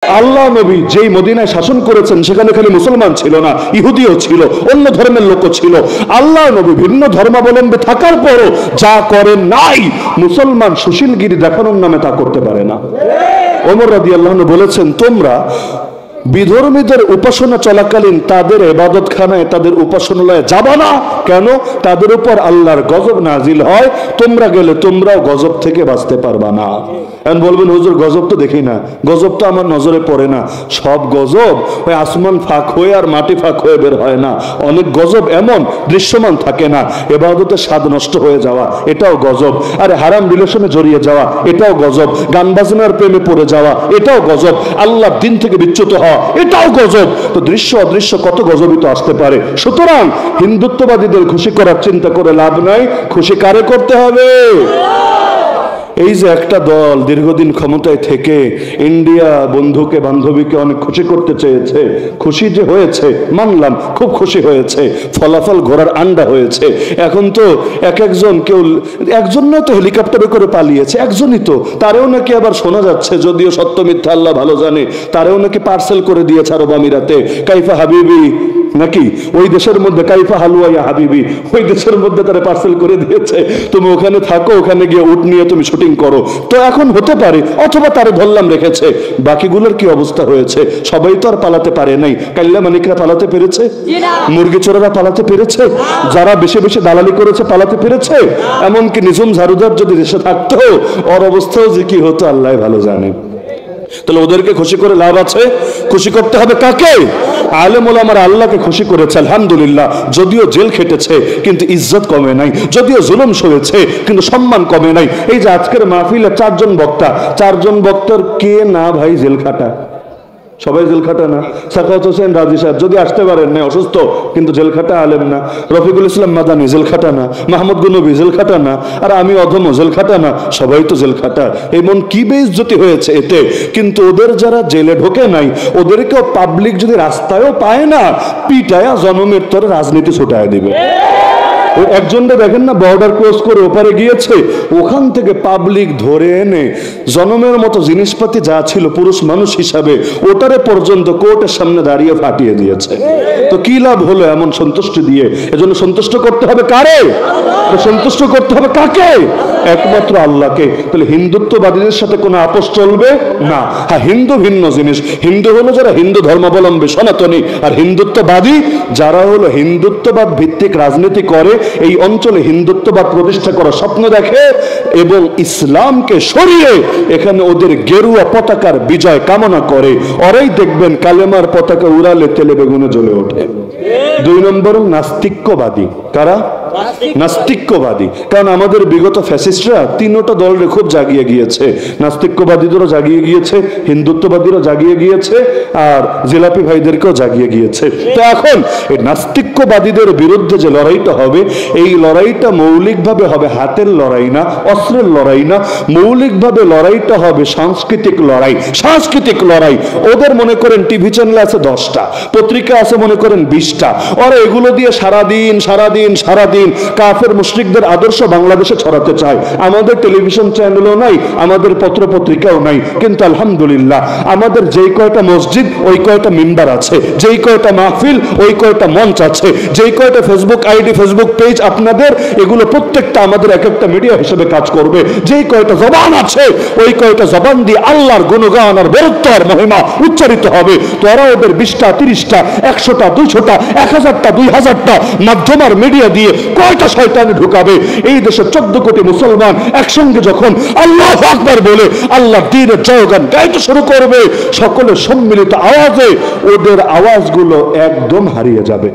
আল্লাহ নবী যেই মদিনায় শাসন করেছেন সেখানে খালি মুসলমান ছিল না, ইহুদিও ছিল, অন্য ধর্মের লোকও ছিল। আল্লাহ নবী ভিন্ন ধর্মাবলম্বী থাকার পরও যা করেন নাই মুসলমান সুশীলগিরি দেখানোর নামে তা করতে পারে না। ওমর রাদিয়াল্লাহু আনহু বলেছেন, তোমরা বিধর্মীদের উপাসনা চলাকালীন তাদের ইবাদতখানায়, তাদের উপাসনালয়ে যাবা না। কেন? তাদের উপর আল্লাহর গজব নাজিল হয়, তোমরা গেলে তোমরাও গজব থেকে বাঁচতে পারবা না। এখন বলবেন, হুজুর গজব তো দেখি না, গজব তো আমার নজরে পড়ে না। সব গজব ওই আসমান ফাঁক হয়ে আর মাটি ফাঁক হয়ে বের হয় না। অনেক গজব এমন দৃশ্যমান থাকে না। ইবাদতের স্বাদ নষ্ট হয়ে যাওয়া, এটাও গজব। আরে হারাম রিলেশনে জড়িয়ে যাওয়া, এটাও গজব। গান বাজনার প্রেমে পড়ে যাওয়া, এটাও গজব। আল্লাহর দিন থেকে বিচ্যুত হওয়া, এটাও গজব। তো দৃশ্য অদৃশ্য কত গজবই তো আসতে পারে। সুতরাং হিন্দুত্ববাদীদের খুশি করার চিন্তা করে লাভ নাই। খুশি কারে করতে হবে? এই যে একটা দল দীর্ঘদিন ক্ষমতায় থেকে ইন্ডিয়া বন্ধুকে বান্ধবীকে অনেক খুশি করতে চেয়েছে, খুশি যে হয়েছে মানলাম, খুব খুশি হয়েছে, ফলাফল ঘোড়ার আন্ডা হয়েছে। এখন তো এক একজন, কেউ একজন না তো হেলিকপ্টারে করে পালিয়েছে, একজনই তো, তারেও নাকি আবার শোনা যাচ্ছে, যদিও সত্য মিথ্যা আল্লাহ ভালো জানে, তারেও নাকি পার্সেল করে দিয়েছে আরব আমিরাতে। কাইফা হাবিবি নাকি ওই দেশের মধ্যে, কাইফা হালুয়া ইয়া হাবিবি, ওই দেশের মধ্যে তারা পার্সেল করে দিয়েছে, তুমি ওখানে থাকো, ওখানে গিয়ে উট নিয়ে তুমি শুটিং করো। তো এখন হতে পারে, অথবা তারে ধরলাম রেখেছে। বাকিগুলোর কি অবস্থা হয়েছে? সবাই তো আর পালাতে পারে নাই। কাল্লা মানিকরা পালাতে পেরেছে? মুরগি চোরেরা পালাতে পেরেছে? যারা বেশি বেশি দালালি করেছে পালাতে পেরেছে? এমনকি নিঝুম ঝাড়ুদার যদি দেশে থাকতো, ওর অবস্থাও যে কি হতো আল্লাহ ভালো জানে। তাহলে ওদেরকে খুশি করে লাভ আছে? খুশি করতে হবে কাকে? আলেম ওলামারা আল্লাহকে খুশি করেছে, আলহামদুলিল্লাহ। যদিও জেল খেটেছে কিন্তু ইজ্জত কমে নাই, যদিও জুলুম সয়েছে কিন্তু সম্মান কমে নাই। এই যে আজকের মাহফিলে চারজন বক্তার কে না ভাই জেল খাটা? সবাই জেল খাটা না? সাখাওয়াত হোসেন রাজি সাহেব যদি আসতে পারেন না, অসুস্থ, কিন্তু জেল খাটা আলেম না। রফিকুল ইসলাম মাদানি জেল খাটা না, মাহমুদ গুনবী জেল খাটা না, আর আমি অধম জেল খাটা না, সবাই তো জেল খাটা। এমন কি বেইজ্জতি হয়েছে এতে। কিন্তু ওদের যারা জেলে ঢোকে নাই, ওদেরকেও পাবলিক যদি রাস্তায়ও পায় না, পিটায়া জনমের তরে রাজনীতি ছুটায় দিবে। একজনটা দেখেন না, বর্ডার ক্রস করে ওপারে গিয়েছে, ওখান থেকে পাবলিক ধরে এনে জনমের মতো জিনিসপাতি যা ছিল পুরুষ মানুষ হিসাবে, ওটারে পর্যন্ত কোর্টের সামনে দাঁড়িয়ে ফাটিয়ে দিয়েছে। তো কি লাভ হলো এমন সন্তুষ্টি দিয়ে? এজন্য সন্তুষ্ট করতে হবে কারে? সন্তুষ্ট করতে হবে কাকে? একমাত্র আল্লাহকে। তাহলে হিন্দুত্ববাদীদের সাথে কোনো আপোষ চলবে না। হ্যাঁ, হিন্দু ভিন্ন জিনিস। হিন্দু হলো যারা হিন্দু ধর্মাবলম্বী সনাতনী, আর হিন্দুত্ববাদী যারা হলো হিন্দুত্ববাদ ভিত্তিক রাজনীতি করে, এই অঞ্চলে হিন্দুত্ববাদ প্রতিষ্ঠা করার স্বপ্ন দেখে এবং ইসলামকে সরিয়ে এখানে ওদের গেরুয়া পতাকার বিজয় কামনা করে। ওরাই দেখবেন কালেমার পতাকা উড়ালে তেলে বেগুনে জ্বলে ওঠে। 2 নম্বর নাস্তিক্যবাদী। কারা? নাস্তিক্যবাদী। কারণ আমাদের বিগত ফ্যাসিস্টরা তিনটা দলের খুব জাগিয়ে গিয়েছে। নাস্তিক্যবাদীদেরও জাগিয়ে গিয়েছে, হিন্দুত্ববাদীরও জাগিয়ে গিয়েছে, আর জিলাপি ভাইদেরকেও জাগিয়ে গিয়েছে। তো এখন এই নাস্তিক্যবাদীদের বিরুদ্ধে যে লড়াইটা হবে, এই লড়াইটা মৌলিকভাবে হবে হাতের লড়াই না, অস্ত্রের লড়াই না। মৌলিকভাবে লড়াইটা হবে সাংস্কৃতিক লড়াই। সাংস্কৃতিক লড়াই। ওদের মনে করেন টিভি চ্যানেল আছে 10টা, পত্রিকা আছে মনে করেন 20টা। ওরা এগুলো দিয়ে সারাদিন কাফের মুশরিকদের আদর্শ বাংলাদেশে ছড়াতে চায়। আমাদের টেলিভিশন চ্যানেলও নাই, আমাদের পত্র পত্রিকাও নাই, কিন্তু আলহামদুলিল্লাহ আমাদের যেই কয়টা মসজিদ ওই কয়টা মিম্বার আছে, যেই কয়টা মাহফিল ওই কয়টা মঞ্চ আছে, যেই কয়টা ফেসবুক আইডি, ফেসবুক পেজ আপনাদের, এগুলো প্রত্যেকটা আমাদের এক একটা মিডিয়া হিসেবে কাজ করবে। যেই কয়টা জবান আছে ওই কয়টা জবান দিয়ে আল্লাহর গুণগান আর বরত্ব আর মহিমা উচ্চারিত হবে। তোরা ওদের 20টা 30টা 100টা 200টা 1000টা 2000টা মাধ্যম আর মিডিয়া দিয়ে কয়টা শয়তানে ঢুকাবে? এই দেশে 14 কোটি মুসলমান একসঙ্গে যখন আল্লাহু আকবার বলে আল্লাহর দ্বীনের জয়গান গাইতে শুরু করবে, সকলের সম্মিলিত আওয়াজে ওদের আওয়াজগুলো একদম হারিয়ে যাবে।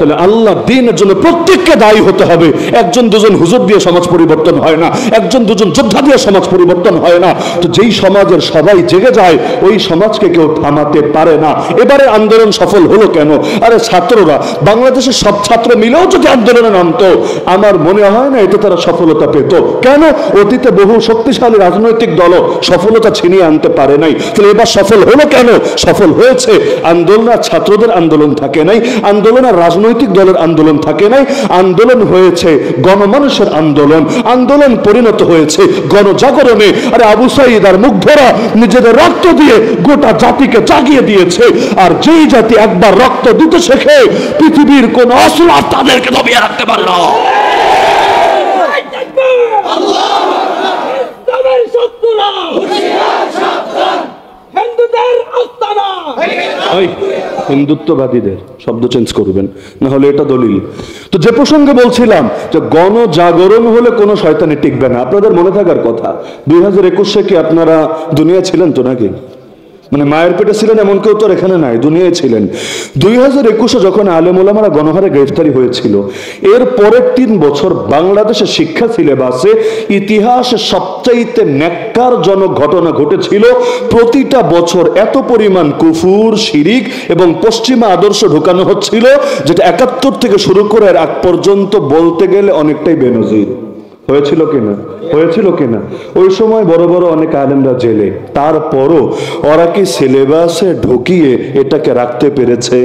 তাহলে আল্লাহ দ্বীনের জন্য প্রত্যেককে দায়ী হতে হবে। একজন দুজন হুজুর দিয়ে সমাজ পরিবর্তন হয় না, একজন দুজন যোদ্ধা দিয়ে সমাজ পরিবর্তন হয় না। তো যেই সমাজের সবাই জেগে যায় ওই সমাজকে কেউ থামাতে পারে না। এবারে আন্দোলন সফল হলো কেন? আরে ছাত্ররা, বাংলাদেশের সব ছাত্র মিলেও যদি আন্দোলনে নামতো, আমার মনে হয় না এতে তারা সফলতা পেত। কেন? অতীতে বহু শক্তিশালী রাজনৈতিক দলও সফলতা ছিনিয়ে আনতে পারে নাই। তাহলে এবার সফল হলো কেন? সফল হয়েছে আন্দোলন আর ছাত্রদের আন্দোলন থাকে নাই, আন্দোলন আর রাজনৈতিক রাজনৈতিক দলের আন্দোলন থাকে নাই, আন্দোলন হয়েছে গণমানুষের আন্দোলন, আন্দোলন পরিণত হয়েছে গণজাগরণে। আরে আবু সাঈদ আর মুগ্ধরা নিজেদের রক্ত দিয়ে গোটা জাতিকে জাগিয়ে দিয়েছে। আর যেই জাতি একবার রক্ত দিতে শেখে, পৃথিবীর কোন অসুর তাদেরকে দমিয়ে রাখতে পারে না। হিন্দুত্ববাদীদের শব্দ চেঞ্জ করবেন, না হলে এটা দলিল। তো যে প্রসঙ্গে বলছিলাম যে গণজাগরণ হলে কোনো শয়তানি টিকবে না। আপনাদের মনে থাকার কথা, 2021 কি আপনারা দুনিয়া ছিলেন তো নাকি? মানে মায়ের পেটে ছিলেন এমন কেউ তো এখানে নাই, দুনিয়ায় ছিলেন। 2021 যখন আলেম ওলামারা গণহারে গ্রেফতারি হয়েছিল, এর পরের 3 বছর বাংলাদেশের শিক্ষা সিলেবাসে ইতিহাসে সবচাইতে ন্যাক্কারজনক ঘটনা ঘটেছিল। প্রতিটা বছর এত পরিমাণ কুফুর, শিরিক এবং পশ্চিমা আদর্শ ঢোকানো হচ্ছিল, যেটা 71 থেকে শুরু করে আগ পর্যন্ত বলতে গেলে অনেকটাই বেনজির। হয়েছিল কিনা? হয়েছিল কিনা? ওই সময় বড় বড় অনেক আলেমরা জেলে, তারপরও ওরা কি সিলেবাসে ঢুকিয়ে এটাকে রাখতে পেরেছে?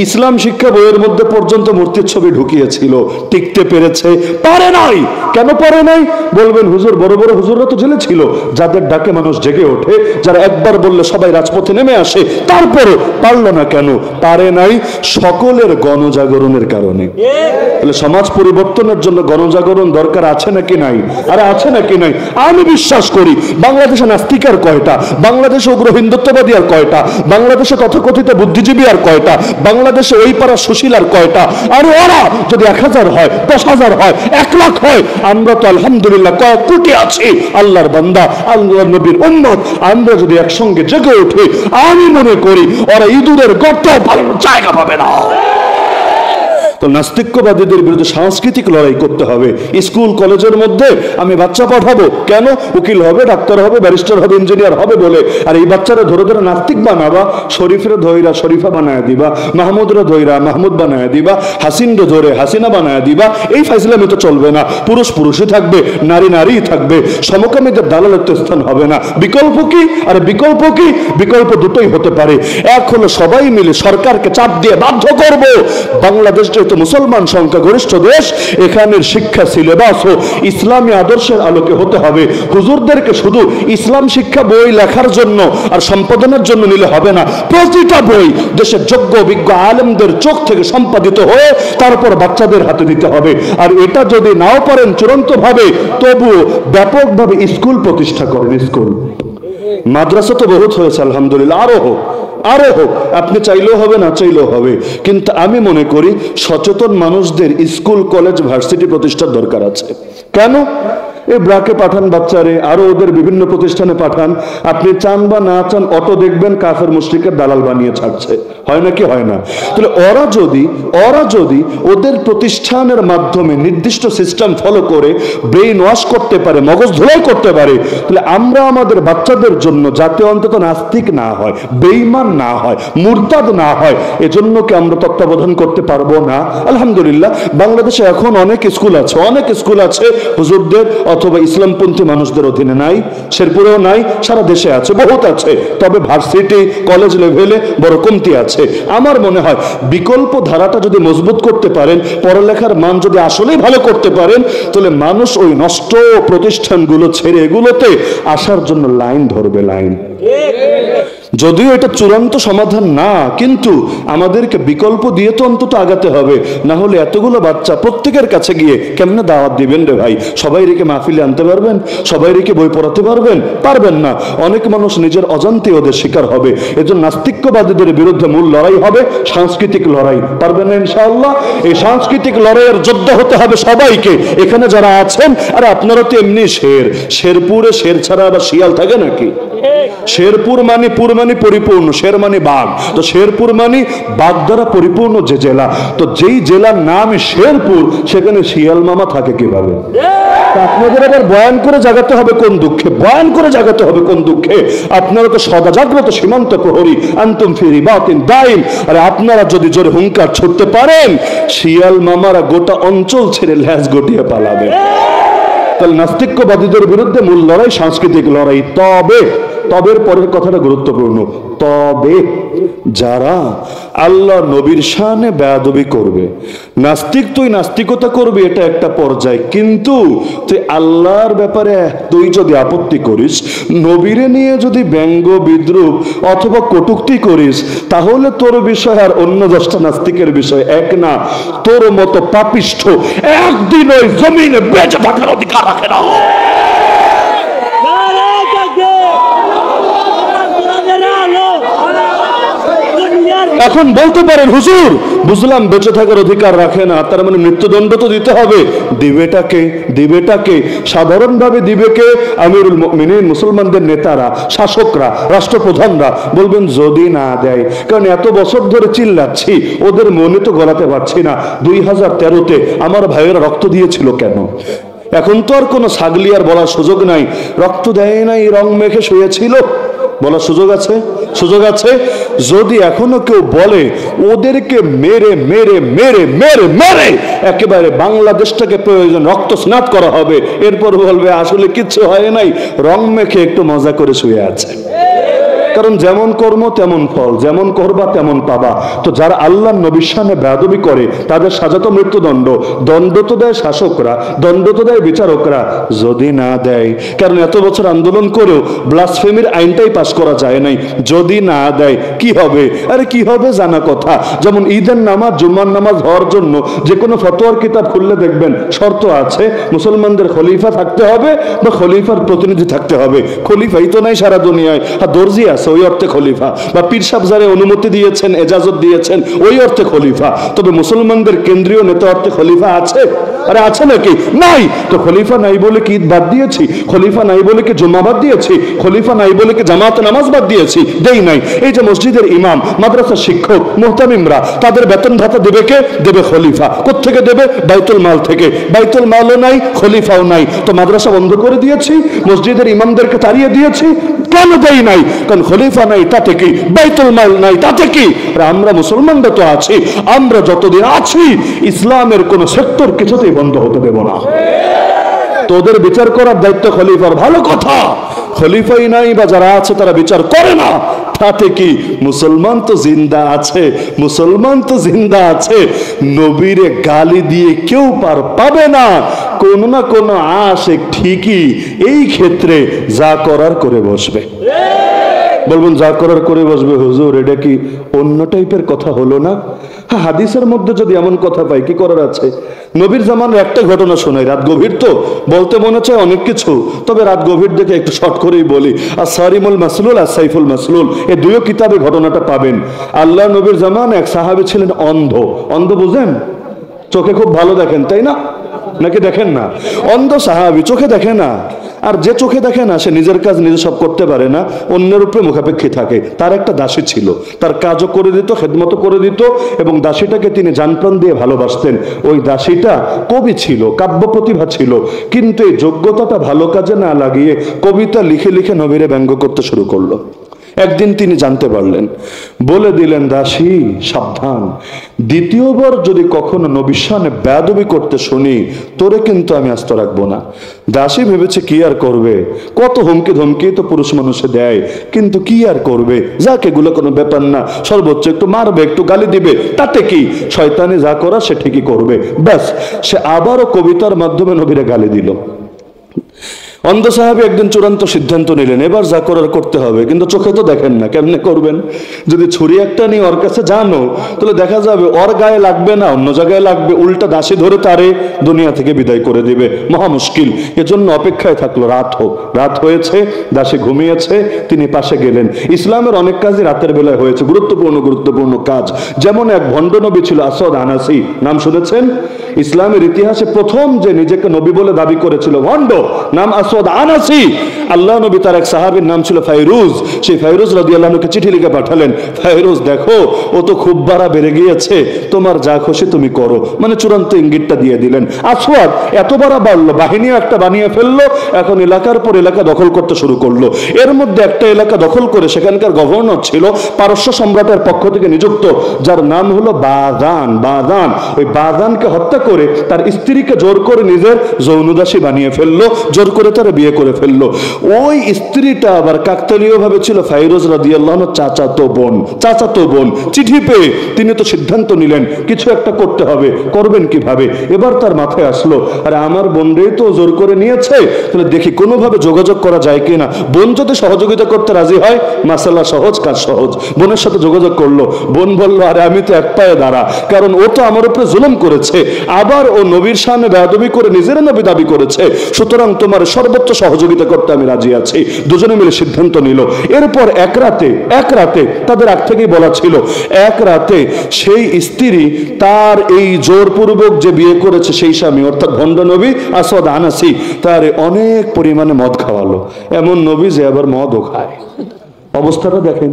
ইসলাম শিক্ষা বইয়ের মধ্যে পর্যন্ত মূর্তির ছবি ঢুকিয়েছিল, টিকতে পেরেছে? পারে নাই। কেন পারে নাই? বলবেন হুজুর, বড় বড় হুজুররা তো জেলে ছিল, যাদের ডাকে মানুষ জেগে ওঠে, যারা একবার বললে সবাই রাজপথে নেমে আসে, তারপরও পারলো না কেন? পারে নাই সকলের গণজাগরণের কারণে। তাহলে সমাজ পরিবর্তনের জন্য গণজাগরণ দরকার আছে নাকি নাই? আরে আছে নাকি নাই? আমি বিশ্বাস করি বাংলাদেশে নাস্তিক আর কয়টা, বাংলাদেশে উগ্র হিন্দুত্ববাদী আর কয়টা, বাংলাদেশে তথাকথিত বুদ্ধিজীবী আর কয়টা, বাংলাদেশে ওই পাড়া সুশীল আর কয়টা? আর ওরা যদি 1000 হয়, 10,000 হয়, 1 লাখ হয়, আমরা তো আলহামদুলিল্লাহ কয়েক কোটি আছি আল্লাহর বান্দা, আল্লাহর নবীর উম্মত। আমরা যদি একসঙ্গে জেগে উঠি, আমি মনে করি ওরা ইঁদুরের গর্ত পালানোর জায়গা পাবে না। তো নাস্তিক্যবাদীদের বিরুদ্ধে সাংস্কৃতিক লড়াই করতে হবে। স্কুল কলেজের মধ্যে আমি বাচ্চা পাঠাবো কেন? উকিল হবে, ডাক্তার হবে, ব্যারিস্টার হবে, ইঞ্জিনিয়ার হবে বলে। আর এই বাচ্চারা ধরে ধরে নাস্তিক বানাবা, শরীফরে ধৈরা শরীফা বানায় দিবা, মাহমুদরে ধৈরা মাহমুদ বানায় দিবা, হাসিনরে ধরে হাসিনা বানায় দিবা। এই ফাইজলামি তো চলবে না। পুরুষ পুরুষই থাকবে, নারী নারীই থাকবে, সমকামীদের দালালত্ব স্থান হবে না। বিকল্প কি? আরে বিকল্প কি? বিকল্প দুটোই হতে পারে। এক হলো সবাই মিলে সরকারকে চাপ দিয়ে বাধ্য করব, বাংলাদেশ যেহেতু মুসলমান সংখ্যাগরিষ্ঠ দেশ, এখানের শিক্ষা সিলেবাস ও ইসলামী আদর্শের আলোকে হতে হবে। হুজুরদেরকে শুধু ইসলাম শিক্ষা বই লেখার জন্য আর সম্পাদনের জন্য নিলে হবে না। প্রতিটা বই দেশের যোগ্য বিজ্ঞ আলেমদের চোখ থেকে সম্পাদিত হয়ে তারপর বাচ্চাদের হাতে দিতে হবে। আর এটা যদি নাও পারেন চূড়ান্ত ভাবে, তবুও ব্যাপকভাবে স্কুল প্রতিষ্ঠা করেন। স্কুল মাদ্রাসা তো বহুত হয়েছে আলহামদুলিল্লাহ, আরো হোক, আরো হোক। আপনি চাইলেও হবে, না চাইলেও হবে। কিন্তু আমি মনে করি সচেতন মানুষদের স্কুল কলেজ ভার্সিটি প্রতিষ্ঠার দরকার আছে। কেন? এই ব্রাকে পাঠান বাচ্চারে, আরো ওদের বিভিন্ন প্রতিষ্ঠানে পাঠান। আপনি চান বা না চান, অটো দেখবেন কাফের মুশরিকের দালাল বানিয়ে ছাড়ছে। হয় নাকি হয় না? তাহলে ওরা যদি ওদের প্রতিষ্ঠানের মাধ্যমে নির্দিষ্ট সিস্টেম ফলো করে ব্রেইন ওয়াশ করতে পারে, মগজ ধোলাই করতে পারে, তাহলে আমরা আমাদের বাচ্চাদের জন্য যাতে অন্তত নাস্তিক না হয়, বেঈমান না হয়, মুরতাদ না হয়, এজন্য কি আমরা তত্ত্বাবধান করতে পারবো না? আলহামদুলিল্লাহ বাংলাদেশে এখন অনেক স্কুল আছে হুজুরদের অথবা ইসলামপন্থী মানুষদের অধীনে। নাই, শেরপুরেও নাই, সারা দেশে আছে, বহুত আছে। তবে ভার্সিটি কলেজ লেভেলে বড় কমতি আছে। আমার মনে হয় বিকল্প ধারাটা যদি মজবুত করতে পারেন, পড়ালেখার মান যদি আসলেই ভালো করতে পারেন, তাহলে মানুষ ওই নষ্ট প্রতিষ্ঠানগুলো ছেড়ে এগুলোতে আসার জন্য লাইন ধরবে, লাইন। যদিও এটা চূড়ান্ত সমাধান না, কিন্তু আমাদেরকে বিকল্প দিয়ে তো অন্তত আগাতে হবে। না হলে এতগুলো বাচ্চা প্রত্যেকের কাছে গিয়ে কেমনে দাওয়াত দিবেন রে ভাই? সবাই রেখে মাহফিলে আনতে পারবেন? সবাই রেখে বই পড়াতে পারবেন? পারবেন না। অনেক মানুষ নিজের অজান্তে ওদের শিকার হবে। এজন্য নাস্তিক্যবাদীদের বিরুদ্ধে মূল লড়াই হবে সাংস্কৃতিক লড়াই। পারবেন না ইনশাআল্লাহ? এই সাংস্কৃতিক লড়াইয়ের যোদ্ধা হতে হবে সবাইকে। এখানে যারা আছেন, আরে আপনারা তো এমনি শেরপুরে শের ছাড়া আবার শিয়াল থাকে নাকি? শেরপুর মানে পরিপূর্ণ, শের মানে বাঘ। তো শেরপুর মানে বাঘ দ্বারা পরিপূর্ণ যে জেলা, তো যেই জেলার নাম শেরপুর, সেখানে শিয়াল মামা থাকে কিভাবে? আপনাদের আবার বয়ান করে জাগাতে হবে কোন দুঃখে? আপনারা তো সদা জাগ্রত সীমান্ত প্রহরী, আনতুম ফি রিবাতিন দাইম। আরে আপনারা যদি জোরে হুঙ্কার ছুটতে পারেন, শিয়াল মামারা গোটা অঞ্চল ছেড়ে ল্যাজ গটিয়ে পালাবে। তাহলে নাস্তিক্যবাদীদের বিরুদ্ধে মূল লড়াই সাংস্কৃতিক লড়াই। তবে তবের পরের কথাটা গুরুত্বপূর্ণ। তবে যারা আল্লাহ নবীর শানে বেয়াদবি করবে, নাস্তিক তুই নাস্তিকতা করবি, এটা একটা পর্যায়, কিন্তু তুই আল্লাহর ব্যাপারে তুই যদি আপত্তি করিস, নবীরে নিয়ে যদি ব্যঙ্গ বিদ্রুপ অথবা কটূক্তি করিস, তাহলে তোর বিষয় আর অন্য 10টা নাস্তিকের বিষয় এক না। তোর মতো পাপিষ্ঠ একদিন ওই জমিনে বেঁচে থাকার অধিকার রাখে না। এখন বলতে পারেন হুজুর বুঝলাম বেঁচে থাকার অধিকার রাখে না, তার মানে মৃত্যুদণ্ড তো দিতে হবে। দিবেটাকে সাধারণভাবে দিবে কে? আমিরুল মুমিনিন, মুসলমানদের নেতারা, শাসকরা, রাষ্ট্রপ্রধানরা। বলবেন যদি না দেয়, কারণ এত বছর ধরে চিল্লাচ্ছি, ওদের মনে তো গলাতে পারছি না 2013-তে আমার ভাইয়েরা রক্ত দিয়েছিল কেন। এখন তো আর কোনো ছাগলি আর বলার সুযোগ নাই, রক্ত দেয় নাই, রং মেখে শুয়েছিল, বলার সুযোগ আছে? সুযোগ আছে। যদি এখনো কেউ বলে ওদেরকে মেরে মেরে মেরে মেরে মেরে একেবারে বাংলাদেশটাকে প্রয়োজন রক্ত স্নাত করা হবে, এরপর বলবে আসলে কিচ্ছু হয় নাই, রং মেখে একটু মজা করে শুয়ে আছে। কারণ যেমন কর্ম তেমন ফল, যেমন করবা তেমন পাবা। তো যারা আল্লাহর নবীর শানে বেয়াদবি করে তাদের সাজা তো মৃত্যুদণ্ড। দণ্ড তো দেয় শাসকরা, দণ্ড তো দেয় বিচারকরা, যদি না দেয়। কারণ এত বছর আন্দোলন করেও ব্লাসফেমির আইনটাই পাস করা যায় নাই। যদি না দেয় কি হবে? আরে কি হবে জানা কথা। যেমন ঈদের নামাজ, জুম্মার নামাজ হওয়ার জন্য যে কোনো ফতোয়ার কিতাব খুললে দেখবেন শর্ত আছে, মুসলমানদের খলিফা থাকতে হবে বা খলিফার প্রতিনিধি থাকতে হবে। খলিফাই তো নাই সারা দুনিয়ায়, আর দর্জি আছে ওই অর্থে খলিফা, বা পীর সাহেব যারা অনুমতি দিয়েছেন, এজাজত দিয়েছেন, ওই অর্থে খলিফা। তবে মুসলমানদের কেন্দ্রীয় নেতা অর্থে খলিফা আছে? আরে আছে নাকি? নাই। তো খলিফা নাই বলে কি ঈদ বাদ দিয়েছি? খলিফা নাই বলে কি জুম্মা বাদ দিয়েছি? খলিফা নাই বলে কি জামাতে নামাজ বাদ দিয়েছি? দেই নাই। এই যে মসজিদের ইমাম, মাদ্রাসার শিক্ষক, মুহতামিমরা, তাদের বেতন ভাতা দেবে কে? দেবে খলিফা। কোত্থেকে দেবে? বাইতুল মাল থেকে। বাইতুল মালও নাই, খলিফাও নাই। তো মাদ্রাসা বন্ধ করে দিয়েছি, মসজিদের ইমামদেরকে তাড়িয়ে দিয়েছি, কেন দেই নাই? কারণ খলিফা নাই তাতে কি, বাইতুল মাল নাই তাতে কি। আমরা মুসলমানরা তো আছি, আমরা যতদিন আছি ইসলামের কোন সেক্টর কিছুতেই বন্ধ হতে দেব না। তোদের বিচার করার দায়িত্ব খলিফার। ভালো কথা, খলিফাই নাই বা যারা আছে তারা বিচার করে না, তাতে কি? মুসলমান তো জিন্দা আছে, মুসলমান তো জিন্দা আছে। নবীরে গালি দিয়ে কেউ পার পাবে না। কোন না কোন আশিক ঠিকই এই ক্ষেত্রে যা করার করে বসবে। বলবেন যা করার করে বসবে, হুজুর এটা কি অন্য টাইপের কথা হলো না? হ্যাঁ, হাদিসের মধ্যে যদি এমন কথা পাই কি করার আছে? নবীর জামানের একটা ঘটনা শোনাই, রাত গভীর তো বলতে মনে চায় অনেক কিছু, তবে রাত গভীর দেখে একটু শর্ট করেই বলি। আর সারিমুল মাসলুল আর সাইফুল মাসলুল, এই দুইও কিতাবে ঘটনাটা পাবেন। আল্লাহ নবীর জামান এক সাহাবী ছিলেন অন্ধ। অন্ধ বুঝেন? চোখে খুব ভালো দেখেন, তাই না? নাকি দেখেন না? অন্ধ সাহাবী, চোখে দেখে না। আর যে চোখে দেখে না সে নিজের কাজ নিজে সব করতে পারে না, অন্যের উপরে মুখাপেক্ষী থাকে। তার একটা দাসী ছিল, তার কাজও করে দিত, খেদমত করে দিত, এবং দাসীটাকে তিনি জানপ্রাণ দিয়ে ভালোবাসতেন। ওই দাসীটা কবি ছিল, কাব্য প্রতিভা ছিল, কিন্তু এই যোগ্যতাটা ভালো কাজে না লাগিয়ে কবিতা লিখে লিখে নবীরে ব্যঙ্গ করতে শুরু করলো। একদিন তিনি জানতে পারলেন, বলে দিলেন, দাসী সাবধান, দ্বিতীয়বার যদি কখনো নবীর শানে বেয়াদবি করতে শুনি তোরে কিন্তু আমি আস্ত রাখবো না। দাসী ভেবেছে কি আর করবে, কত হুমকি ধমকি তো পুরুষ মানুষে দেয়, কিন্তু কি আর করবে, যাক এগুলো কোনো ব্যাপার না, সর্বোচ্চ একটু মারবে, একটু গালি দিবে, তাতে কি, শয়তানি যা করা সে ঠিকই করবে। ব্যাস, সে আবারও কবিতার মাধ্যমে নবীরে গালি দিল। অন্ধ সাহাবী একদিন চূড়ান্ত সিদ্ধান্ত নিলেন, এবার যা করার করতে হবে, কিন্তু চোখে তো দেখেন না, কেমনে করবেন? যদি ছুরি একটা নিয়ে ওর কাছে জানো, তাহলে দেখা যাবে ওর গায়ে লাগবে না, অন্য জায়গায় লাগবে, উল্টা দাসী ধরে তারে দুনিয়া থেকে বিদায় করে দিবে, মহা মুশকিল। এজন্য অপেক্ষায় থাকলো, রাত হোক। রাত হয়েছে, দাসী ঘুমিয়েছে, তিনি পাশে গেলেন। ইসলামের অনেক কাজই রাতের বেলায় হয়েছে, গুরুত্বপূর্ণ কাজ। যেমন এক ভণ্ড নবী ছিল আসওয়াদ আনাসি, নাম শুনেছেন? ইসলামের ইতিহাসে প্রথম যে নিজেকে নবী বলে দাবি করেছিল ভণ্ড, নাম আসওয়াদ আনাসি। আল্লাহ নবী তার এক সাহাবীর নাম ছিল ফাইরুজ। সেই ফাইরুজ রাদিয়াল্লাহু আনহুকে চিঠি লিখে পাঠালেন, ফাইরুজ দেখো ও তো খুব বাড়া বেড়ে গিয়েছে, তোমার যা খুশি তুমি করো, মানে চূড়ান্ত ইঙ্গিতটা দিয়ে দিলেন। আসওয়াদ এত বাড়া বাড়লো, বাহিনী একটা বানিয়ে ফেললো, এখন এলাকার পর এলাকা দখল করতে শুরু করলো। এর মধ্যে একটা এলাকা দখল করে সেখানকার গভর্নর ছিল পারস্য সম্রাটের পক্ষ থেকে নিযুক্ত, যার নাম হলো বাদান। বাদান ওই বাদানকে হত্যা করে তার স্ত্রীকে জোর করে নিজের যৌনদাসী বানিয়ে ফেললো, জোর করে তার তারে বিয়ে করে ফেললো। ওই স্ত্রীটা আবার কাকতালীয় ভাবে ছিল ফাইরোজ রাদিয়াল্লাহু আনহু চাচাতো বোন। চিঠি পেয়ে তিনি তো সিদ্ধান্ত নিলেন কিছু একটা করতে হবে, করবেন কিভাবে? এবার তার মাথায় আসলো, আরে আমার বোনরেই তো জোর করে নিয়েছে, তাহলে দেখি কোনোভাবে যোগাযোগ করা যায় কিনা। বোন যদি সহযোগিতা করতে রাজি হয়, মাসালা সহজ, কাজ সহজ। বোনের সাথে যোগাযোগ করলো। বোন বলল, আরে আমি তো এক পায়ে দাঁড়া, কারণ ও তো আমার উপরে জুলুম করেছে, আবার ও নবীর সামনে বেয়াদবি করে নিজের নবী দাবি করেছে, সুতরাং তোমার সর্বোচ্চ সহযোগিতা করতে আমি রাজি আছি। দুজনে মিলে সিদ্ধান্ত নিল। এরপর এক রাতে তাদের আগ থেকেই বলা ছিল, এক রাতে সেই স্ত্রী তার এই জোরপূর্বক যে বিয়ে করেছে সেই স্বামী অর্থাৎ ভণ্ড নবী আসওয়াদ আনাসি তার অনেক পরিমাণে মদ খাওয়ালো। এমন নবী যে আবার মদও খায়। অবস্থাটা দেখেন।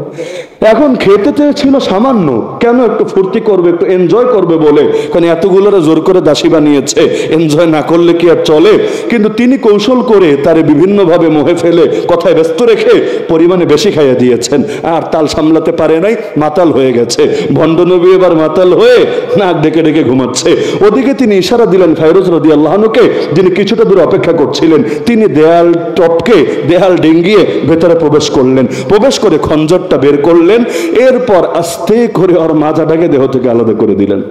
এখন খেতে চেয়েছিল সামান্য, কেন একটু ফুর্তি করবে, একটু এনজয় করবে বলে, কারণ এতগুলোরে জোর করে দাসী বানিয়েছে, এনজয় না করলে কি আর চলে? কিন্তু তিনি কৌশল করে তারে বিভিন্নভাবে মোহে ফেলে কথায় ব্যস্ত রেখে পরিমাণে বেশি খাইয়ে দিয়েছেন। আর তাল সামলাতে পারে নাই, মাতাল হয়ে গেছে। ভণ্ড নবী এবার মাতাল হয়ে নাক ডেকে ডেকে ঘুমাচ্ছে। ওদিকে তিনি ইশারা দিলেন ফাইরোজ রাদিয়াল্লাহু আনহুকে, যিনি কিছুটা দূরে অপেক্ষা করছিলেন। তিনি দেয়াল টপকে, দেয়াল ডিঙ্গিয়ে ভেতরে প্রবেশ করলেন। প্রবেশ করে খঞ্জরটা বের করলেন। এরপর আস্তে করে ওর মাথাটাকে দেহ থেকে আলাদা করে দিলেন।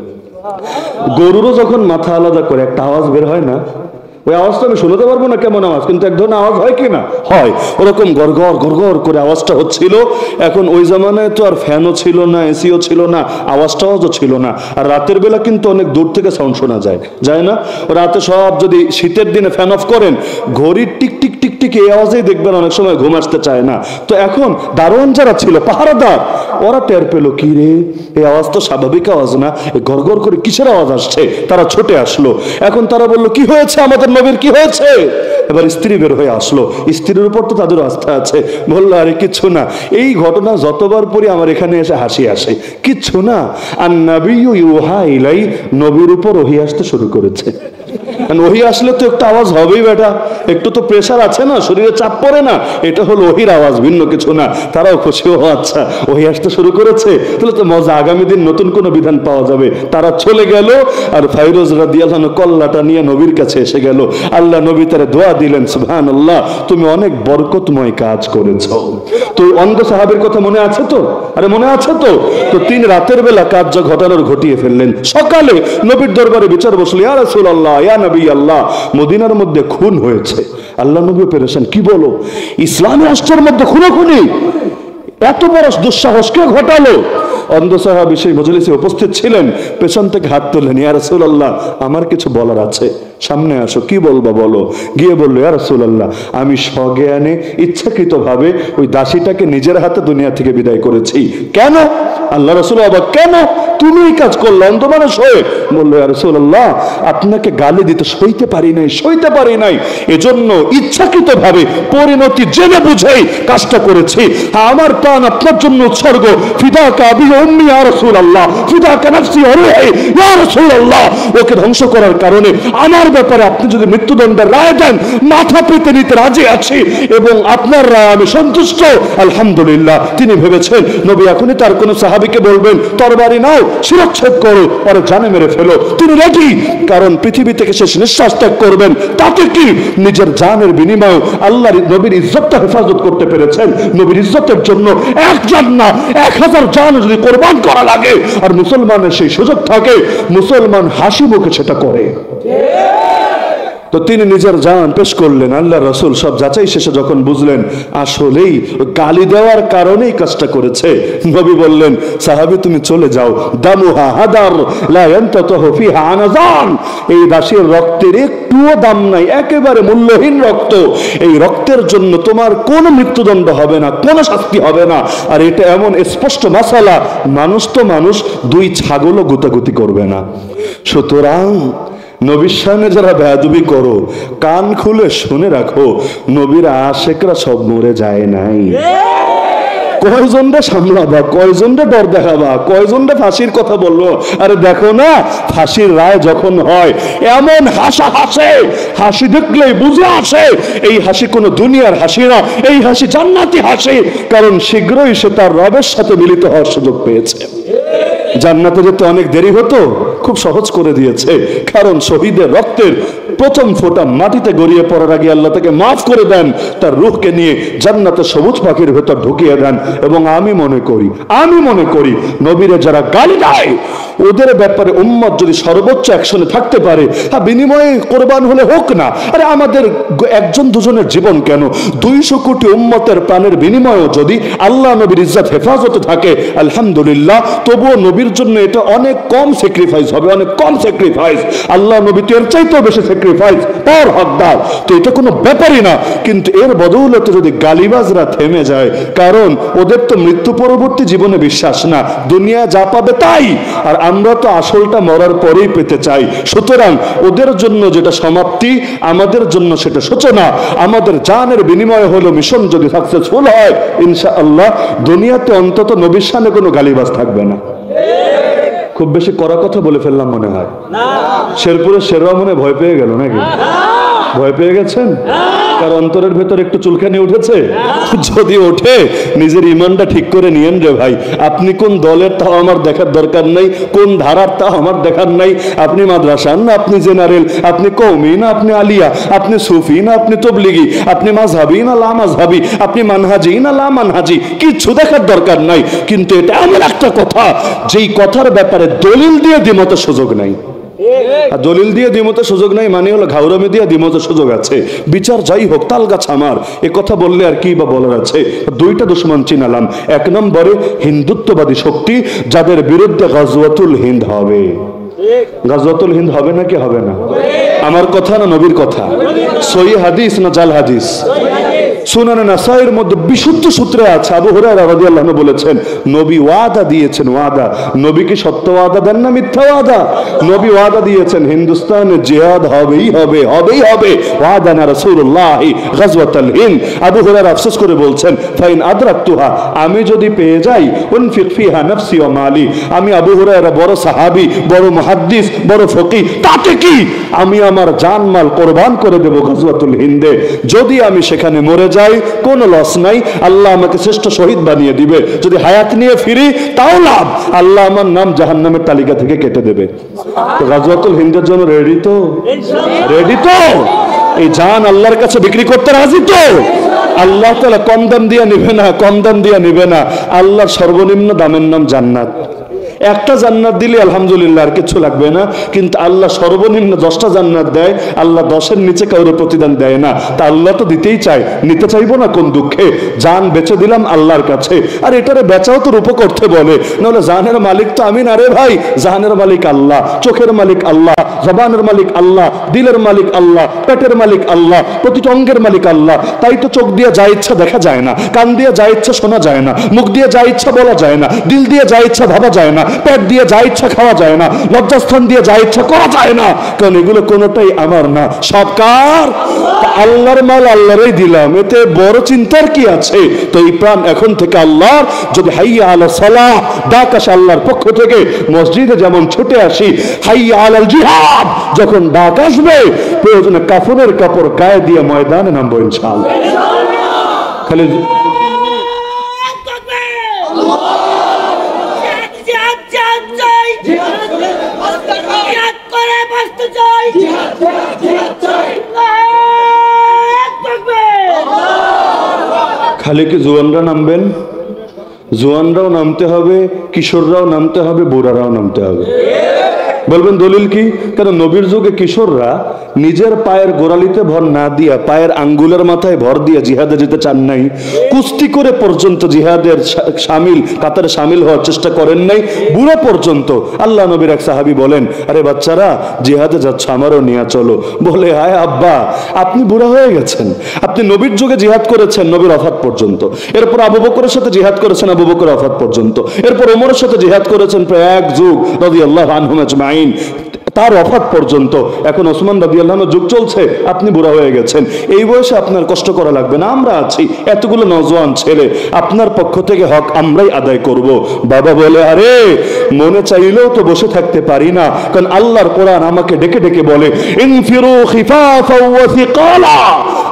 গরুরও যখন মাথা আলাদা করে একটা আওয়াজ বের হয় না, ওই আওয়াজটা আমি শুনতে পারবো না কেমন আওয়াজ, কিন্তু এক ধরনের আওয়াজ হয় কি না হয়, ওরকম গড়গড় গড়গড় করে আওয়াজটা হচ্ছিল। এখন ওই জামানায় তো আর ফ্যানও ছিল না, এসিও ছিল না, আওয়াজটাও ছিল না। আর রাতের বেলা কিন্তু অনেক দূর থেকে সাউন্ড শোনা যায় না? রাতে সব যদি শীতের দিনে ফ্যান অফ করেন, ঘড়ির টিক টিক টিক টিক এই আওয়াজেই দেখবেন অনেক সময় ঘুম আসতে চায় না। তো এখন দারোয়ান যারা ছিল, পাহারাদার, ওরা টের পেলো, কি রে এই আওয়াজ তো স্বাভাবিক আওয়াজ না, গড়গড় করে কিসের আওয়াজ আসছে? তারা ছুটে আসলো। এখন তারা বললো, কি হয়েছে আমাদের নবীর, কি হয়েছে? এবার স্ত্রী বের হয়ে আসলো। স্ত্রীর উপর তো তাদের আস্থা আছে। বললো, আরে কিচ্ছু না, এই ঘটনা যতবার পরে আমার এখানে এসে হাসি আসে, কিচ্ছু না। আর নবিয়্যু ইউহা ইলাই, নবীর উপর ওহী আসতে শুরু করেছে। ওহী আসলে তো একটু আওয়াজ হবেই বেটা, একটু তো প্রেসার আছে না, শরীরে চাপ পড়ে না, এটা হলো ওহীর আওয়াজ, ভিন্ন কিছু না। তারাও খুশি, ও আচ্ছা ওহী আসতে শুরু করেছে, তাহলে তো মজা, আগামী দিন নতুন কোনো বিধান পাওয়া যাবে। তারা চলে গেল। আর ফাইরোজ রাদিয়াল্লাহু আনহু কল্লাটা নিয়ে নবীর কাছে এসে গেল। আল্লাহ নবী তারে দোয়া দিলেন, সুবহানাল্লাহ, তুমি অনেক বরকতময় কাজ করেছো। তো অন্ধ সাহাবীর কথা মনে আছে তো? আরে মনে আছে তো? তো তিনি রাতের বেলা কাজ যা ঘটানোর ঘটিয়ে ফেললেন। সকালে নবীর দরবারে বিচার বসলো, ইয়া রাসূলুল্লাহ, ইয়া নবী আল্লাহ, মদিনার মধ্যে খুন হয়েছে। আল্লাহ নবী পেরেছেন, কি বলো? ইসলামী রাষ্ট্রের মধ্যে খুনোখুনি? এত বড় দুঃসাহস কে ঘটালো? অন্ধ সাহাবী সেই মজলিসে উপস্থিত ছিলেন, পেছন থেকে হাত তুললেন, ইয়া রাসূলুল্লাহ, আমার কিছু বলার আছে, সামনে আসো, কি বলবা বলো। গিয়ে বললো, ইয়া রাসূলুল্লাহ, আমি সজ্ঞানে ইচ্ছাকৃতভাবে ওই দাসীটাকে নিজের হাতে দুনিয়া থেকে বিদায় করেছি। কেন? আল্লাহ রাসূল অবাক, কেন তুমি এই কাজ করলে অন্ধ মানুষ হয়ে? বললো, ইয়া রাসূলুল্লাহ, আপনাকে গালি দিতে সইতে পারি নাই, এজন্য ইচ্ছাকৃতভাবে পরিণতি জেনে বুঝেই কাজটা করেছি। আমার প্রাণ আপনার জন্য উৎসর্গ, ফিদাকা আবি ওয়া উম্মি ইয়া রাসূলুল্লাহ, ফিদাকা নাফসি ওয়া রূহি ইয়া রাসূলুল্লাহ। ওকে ধ্বংস করার কারণে আমার ব্যাপারে আপনি যদি মৃত্যুদণ্ডের রায় দেন, মাথা পেতে নিতে রাজি আছি, এবং আপনার রায় আমি সন্তুষ্ট, আলহামদুলিল্লাহ। তিনি ভেবেছেন নবী এখনই তার কোন সাহাবীকে বলবেন, তরবারি নাও, শিরচ্ছেদ করো, আর জানে মেরে ফেলো। তিনি রেডি, কারণ পৃথিবী থেকে শেষ নিঃশ্বাস ত্যাগ করবেন। তাতে কি, নিজের জানের বিনিময়ে আল্লাহর নবীর ইজ্জতটা হেফাজত করতে পেরেছেন। নবীর ইজ্জতের জন্য এক জান না, 1000 জান যদি কোরবান করা লাগে, আর মুসলমানের সেই সুযোগ থাকে, মুসলমান হাসি মুখে সেটা করে। তো তিনি নিজের জান পেশ করলেন। আল্লাহ রাসূল সব যাচাই শেষে যখন বুঝলেন আসলেই গালি দেওয়ার কারণেই কাজটা করেছে, নবী বললেন, সাহাবী তুমি চলে যাও, দামুহা হাদার লা ইয়ানতাহু ফিহা আনাজান, এই দাসীর রক্তের একটুও দাম নাই, একেবারে মূল্যহীন রক্ত। এই রক্তের জন্য তোমার কোনো মৃত্যুদণ্ড হবে না, কোনো শাস্তি হবে না। আর এটা এমন স্পষ্ট মাসালা, মানুষ তো মানুষ, 2 ছাগলও গুতাগুতি করবে না। সুতরাং নবীর সামনে যারা বেয়াদবি করো, কান খুলে শুনে রাখো, নবীর আশেকরা সব মরে যায় নাই। কয়জনটা সামলাবা, কয়জনটা ডর দেখাবা, কয়জনটা ফাঁসির কথা বললো? আরে দেখো না, ফাঁসির রায় যখন হয় এমন হাসি দেখলেই বুঝে আসে এই হাসি কোনো দুনিয়ার হাসি না, এই হাসি জান্নাতি হাসি, কারণ শীঘ্রই সে তার রবের সাথে মিলিত হওয়ার সুযোগ পেয়েছে। জান্নাতে যেতে অনেক দেরি হতো, খুব সহজ করে দিয়েছে, কারণ শহীদের রক্তের প্রথম ফোঁটা মাটিতে গড়িয়ে পড়ার আগে আল্লাহ তাকে মাফ করে দেন, তার রূহকে নিয়ে জান্নাতে সবুজ পাখির ভেতর ঢুকিয়ে দেন। এবং আমি মনে করি নবীরে যারা গালি দেয় ওদের ব্যাপারে উম্মত যদি সর্বোচ্চ অ্যাকশনে থাকতে পারে, বিনিময়ে কোরবান হলে হোক না। আরে আমাদের একজন দুজনের জীবন কেন, 200 কোটি উম্মতের প্রাণের বিনিময়েও যদি আল্লাহ নবীর ইজ্জত হেফাজতে থাকে আলহামদুলিল্লাহ, তবুও নবীর জন্য এটা অনেক কম স্যাক্রিফাইস হবে, অনেক কম স্যাক্রিফাইস। আল্লাহ নবী তো এর চাইতেও বেশি স্যাক্রিফাইস তার হকদার, তো এটা কোনো ব্যাপারই না। কিন্তু এর বদৌলতে যদি গালিবাজরা থেমে যায়, কারণ ওদের তো মৃত্যু পরবর্তী জীবনে বিশ্বাস না, দুনিয়া যা পাবে তাই, আর আমরা তো আসলটা মরার পরেই পেতে চাই। সুতরাং ওদের জন্য যেটা সমাপ্তি, আমাদের জন্য সেটা সূচনা। আমাদের জানের বিনিময় হলো মিশন যদি সাকসেসফুল হয় ইনশাআল্লাহ দুনিয়াতে অন্তত নবীর শানে কোনো গালিবাজ থাকবে না। খুব বেশি কড়া কথা বলে ফেললাম মনে হয়, শেরপুরের শেররা মনে ভয় পেয়ে গেল নাকি? ভয় পেয়ে গেছেন? কার অন্তরের ভেতর একটু চুলকানি উঠেছে? যদি ওঠে নিজের ইমানটা ঠিক করে নিয়েন রে ভাই। আপনি কোন দলের তাও আমার দেখার দরকার নাই, কোন ধারার তাও আমার দেখার নাই। আপনি মাদ্রাসা না আপনি জেনারেল, আপনি কওমি না আপনি আলিয়া, আপনি সুফি না আপনি তবলিগি, আপনি মাযহাবি না লা মাযহাবি, আপনি মানহাজি না লা মানহাজি, কিচ্ছু দেখার দরকার নাই। কিন্তু এটা এমন একটা কথা যেই কথার ব্যাপারে দলিল দিয়ে দ্বিমতের সুযোগ নাই। দলিল দিয়ে দ্বিমতের সুযোগ নাই মানে হলো ঘাউরামি দিয়ে দ্বিমতের সুযোগ আছে। বিচার যাই হোক তাল গাছ আমার, এ কথা বললে আর কি বা বলার আছে। দুইটা দুশমন চিনালাম। এক নম্বরে হিন্দুত্ববাদী শক্তি, যাদের বিরুদ্ধে গাজওয়াতুল হিন্দ হবে। গাজওয়াতুল হিন্দ হবে নাকি হবে না? আমার কথা না নবীর কথা? সহিহ হাদিস না জাল হাদিস? সুনানে নাসাইর মধ্যে বিশুদ্ধ সূত্রে আছে, আবু হুরায়রা রাদিয়াল্লাহু আনহু বলেছেন নবী ওয়াদা দিয়েছেন। ওয়াদা, নবী কি সত্য ওয়াদা দেন না মিথ্যা ওয়াদা? নবী ওয়াদা দিয়েছেন হিন্দুস্তানে জিহাদ হবেই হবে, হবেই হবে। ওয়াদা না রাসূলুল্লাহ গাজওয়াতুল হিন্দ। আবু হুরায়রা আফসোস করে বলছেন ফাইন আদরাকতুহা, আমি যদি পেয়ে যাই উনফিক ফিহা নাফসি ওয়া মালি। আমি আবু হুরায়রা বড় সাহাবী, বড় মুহাদ্দিস, বড় ফকিহ, তাতে কি আমি আমার জানমাল কোরবান করে দেব গাজওয়াতুল হিন্দে। যদি আমি সেখানে মরে যাই কোনো লস নাই, আল্লাহ আমাকে শ্রেষ্ঠ শহীদ বানিয়ে দিবে। যদি হায়াত নিয়ে ফিরি তাও লাভ, আল্লাহ আমার নাম জাহান্নামের তালিকা থেকে কেটে দেবে। তো গাজওয়াতুল হিন্দের জন্য রেডি তো? রেডি তো? এই জান আল্লাহর কাছে বিক্রি করতে রাজি তো? আল্লাহ তাআলা কম দাম দিয়ে নিবে না, কম দাম দিয়ে নিবে না। আল্লাহর সর্বনিম্ন দামের নাম জান্নাত। একটা জান্নাত দিলে আলহামদুলিল্লাহ আর কিছু লাগবে না, কিন্তু আল্লাহ সর্বনিম্ন 10টা জান্নাত দেয়। আল্লাহ 10-এর নিচে কাউরে প্রতিদান দেয় না। তা আল্লাহ তো দিতেই চায়, নিতে চাইবো না কোন দুঃখে? জান বেচে দিলাম আল্লাহর কাছে, আর এটারে বেচাও তো রূপ করতে বলে, নাহলে জানের মালিক তো আমি না রে ভাই। জানের মালিক আল্লাহ, চোখের মালিক আল্লাহ, জবানের মালিক আল্লাহ, দিলের মালিক আল্লাহ, পেটের মালিক আল্লাহ, প্রতিটা অঙ্গের মালিক আল্লাহ। তাই তো চোখ দিয়ে যা ইচ্ছা দেখা যায় না, কান দিয়ে যা ইচ্ছা শোনা যায় না, মুখ দিয়ে যা ইচ্ছা বলা যায় না, দিল দিয়ে যা ইচ্ছা ভাবা যায় না, পেট দিয়ে যা ইচ্ছা খাওয়া যায় না, লজ্জাস্থান দিয়ে যা ইচ্ছা করা যায় না, কারণ এগুলো কোনোটাই আমার না, সব কার? আল্লাহর মাল আল্লাহরই দিলাম, এতে বড় চিন্তার কি আছে? তো এই প্রাণ এখন থেকে আল্লাহর। যদি হাইয়া আলা সালাহ ডাক আসে আল্লাহর পক্ষ থেকে, মসজিদে যেমন ছুটে আসি, হাইয়া আলাল জিহাদ যখন ডাক আসবে, প্রয়োজনে কাফনের কাপড় গায়ে দিয়ে ময়দানে নামবো ইনশাআল্লাহ। খালি খালি কি জোয়ানরা নামবেন? জোয়ানরাও নামতে হবে, কিশোররাও নামতে হবে, বুড়ারাও নামতে হবে। বলবেন দলিল কি? কারণ নবীর যুগে কিশোররা নিজের পায়ের গোড়ালিতে ভর না দিয়া পায়ের আঙ্গুলের মাথায় ভর দিয়ে জিহাদে যেতে চান নাই। কুস্তি করে পর্যন্ত জিহাদের কাতারে সামিল হওয়ার চেষ্টা করেন নাই, বুড়া পর্যন্ত। আল্লাহ নবীর এক সাহাবী বলেন, আরে বাচ্চারা জিহাদে যাচ্ছ, আমারও নিয়ে চলো। বলে, হায় আব্বা, আপনি বুড়া হয়ে গেছেন, আপনি নবীর যুগে জিহাদ করেছেন নবীর ওফাত পর্যন্ত, এরপর আবু বকরের সাথে জিহাদ করেছেন আবু বকরের ওফাত পর্যন্ত, এরপর ওমরের সাথে জিহাদ করেছেন প্রায় এক যুগ রাদিয়াল্লাহু আনহুম আজমাইন, তার ওফাত পর্যন্ত। এখন ওসমান রাদিয়াল্লাহু আনহু যুগ চলছে, আপনি বুড়া হয়ে গেছেন। এই বয়সে আপনার কষ্ট করা লাগবে না, আমরা আছি, এতগুলো নওজোয়ান ছেলে, আপনার পক্ষ থেকে হক আমরাই আদায় করব। বাবা বলে, আরে মনে চাইলেও তো বসে থাকতে পারি না, কারণ আল্লাহর কোরআন আমাকে ডেকে ডেকে বলে, ইনফিরু খিফাফাও ওয়া সিকালা,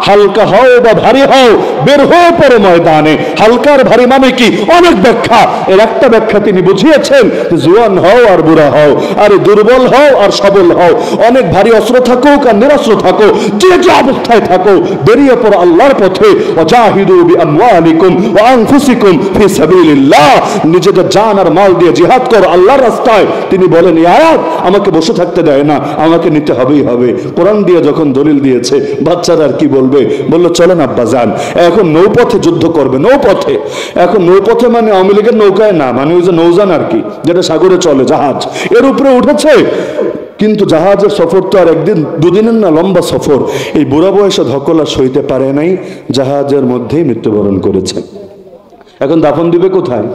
হালকা হও বা ভারী হও, বের হয়ে পড়ে ময়দানে। হালকার ভারী মানে কি? অনেক ব্যাখ্যা। এর একটা ব্যাখ্যা তিনি বুঝিয়েছেন, জোয়ান হও আর বুড়া হও, আরে দুর্বল হও আর আর সবল হও। অনেক ভারী অস্ত্র থাকুক আর নিরস্ত্র থাকো, যে যে অবস্থায় থাকো, বেরিয়ে পড়ো আল্লাহর পথে। ওয়াজাহিদু বিআমওয়ালিকুম ওয়া আনফুসিকুম ফি সাবিলিল্লাহ, নিজেদের জান আর মাল দিয়ে জিহাদ করো আল্লাহর রাস্তায়। তিনি বলেন এই আয়াত আমাকে বসে থাকতে দেয় না, আমাকে নিতে হবেই হবে। কোরআন দিয়ে যখন দলিল দিয়েছে, বাচ্চারা আর কি বলবে? বলল চলেন আব্বা যান, এখন নৌপথে যুদ্ধ করবে। নৌপথে, এখন নৌপথে মানে আওয়ামী লীগের নৌকায় না, মানে ওই যে নৌযান আর কি, যেটা সাগরে চলে, জাহাজ, এর উপরে উঠেছে। কিন্তু জাহাজের সফর তো আর একদিন দুদিনের না, লম্বা সফর। এই বুড়া বয়সে ধকলা সইতে পারে নাই, জাহাজের মধ্যেই মৃত্যুবরণ করেছে। এখন দাফন দিবে কোথায়?